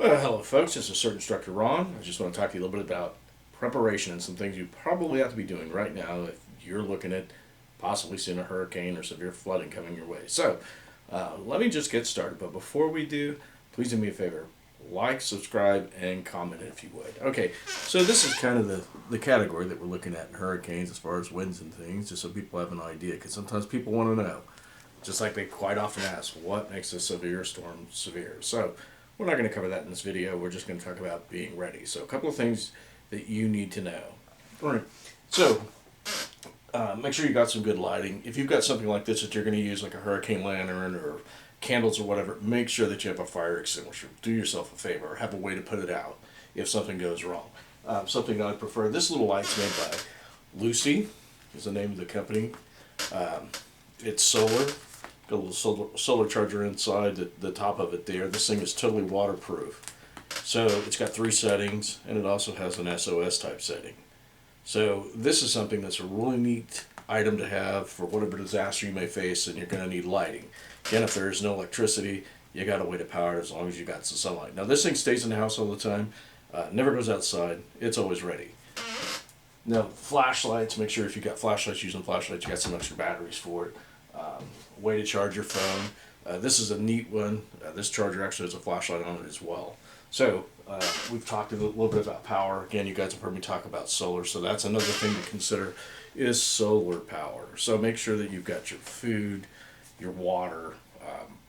Well, hello folks, this is CERT Instructor Ron. I just want to talk to you a little bit about preparation and some things you probably have to be doing right now if you're looking at possibly seeing a hurricane or severe flooding coming your way. So, let me just get started, but before we do, please do me a favor. Like, subscribe, and comment if you would. Okay, so this is kind of the category that we're looking at in hurricanes as far as winds and things, just so people have an idea, because sometimes people want to know, just like they quite often ask, what makes a severe storm severe? So, we're not going to cover that in this video. We're just going to talk about being ready. So a couple of things that you need to know. All right. So make sure you got some good lighting. If you've got something like this that you're going to use, like a hurricane lantern or candles or whatever, make sure that you have a fire extinguisher. Do yourself a favor, or have a way to put it out if something goes wrong. Something that I prefer. This little light's made by Lucy, is the name of the company. It's solar. Got a little solar charger inside the top of it there. This thing is totally waterproof. So it's got 3 settings, and it also has an SOS type setting. So this is something that's a really neat item to have for whatever disaster you may face, and you're going to need lighting. Again, if there is no electricity, you got a way to power it as long as you got some sunlight. Now this thing stays in the house all the time, never goes outside. It's always ready. Now flashlights, make sure if you've got flashlights, using flashlights, you got some extra batteries for it. Way to charge your phone. This is a neat one. This charger actually has a flashlight on it as well. So we've talked a little bit about power. Again, you guys have heard me talk about solar, so that's another thing to consider is solar power. So make sure that you've got your food, your water,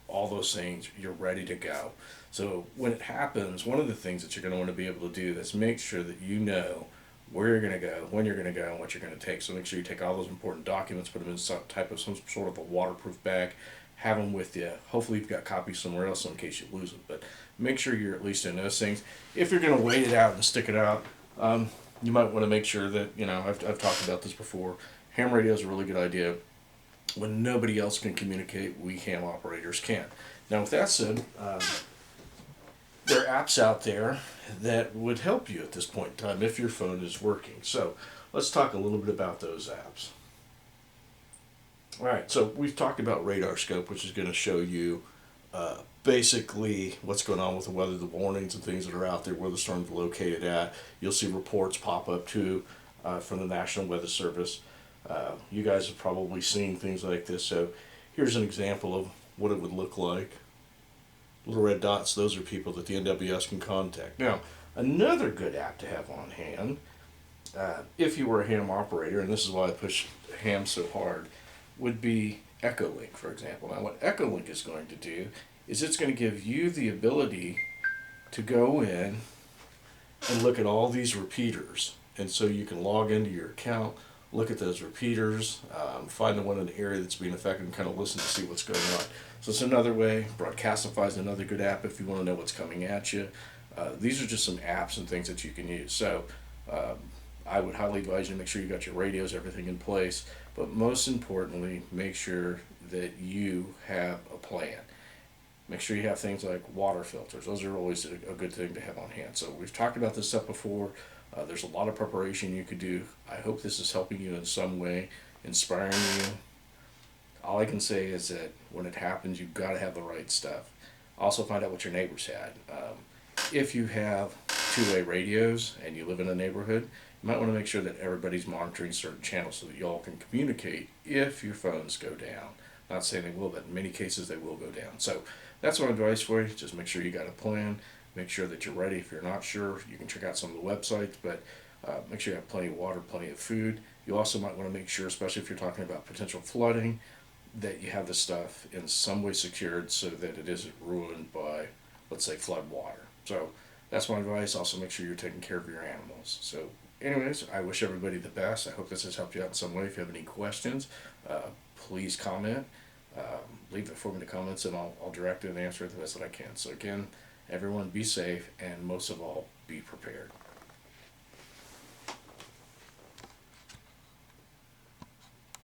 all those things, you're ready to go. So when it happens, one of the things that you're going to want to be able to do is make sure that you know where you're going to go, when you're going to go, and what you're going to take. So make sure you take all those important documents, put them in some sort of a waterproof bag, have them with you. Hopefully you've got copies somewhere else in case you lose them. But make sure you're at least in those things. If you're going to wait it out and stick it out, you might want to make sure that, I've talked about this before. Ham radio is a really good idea. When nobody else can communicate, we ham operators can. Now with that said, there are apps out there that would help you at this point in time if your phone is working. So let's talk a little bit about those apps. All right, so we've talked about Radar Scope, which is going to show you basically what's going on with the weather, the warnings and things that are out there, where the storm's located at. You'll see reports pop up too from the National Weather Service. You guys have probably seen things like this. So here's an example of what it would look like. Little red dots, those are people that the NWS can contact. Now, another good app to have on hand, if you were a ham operator, and this is why I push ham so hard, would be Echolink, for example. Now, what Echolink is going to do is it's going to give you the ability to go in and look at all these repeaters. And so you can log into your account, look at those repeaters, find the one in the area that's being affected, and kind of listen to see what's going on. So it's another way. Broadcastify is another good app if you want to know what's coming at you. These are just some apps and things that you can use. So I would highly advise you to make sure you got your radios, everything in place. But most importantly, make sure that you have a plan. Make sure you have things like water filters. Those are always a good thing to have on hand. So we've talked about this stuff before. There's a lot of preparation you could do. I hope this is helping you in some way, inspiring you. All I can say is that when it happens, you've got to have the right stuff. Also find out what your neighbors had. If you have two-way radios and you live in a neighborhood, you might want to make sure that everybody's monitoring certain channels so that you all can communicate if your phones go down. Not saying they will, but in many cases they will go down. So that's my advice for you. Just make sure you got a plan. Make sure that you're ready. If you're not sure, you can check out some of the websites, but make sure you have plenty of water, plenty of food. You also might want to make sure, especially if you're talking about potential flooding, that you have the stuff in some way secured so that it isn't ruined by, let's say, flood water. So that's my advice. Also make sure you're taking care of your animals. So anyways, I wish everybody the best. I hope this has helped you out in some way. If you have any questions, please comment. Leave it for me in the comments, and I'll direct it and answer it the best that I can. So again, everyone be safe, and most of all, be prepared.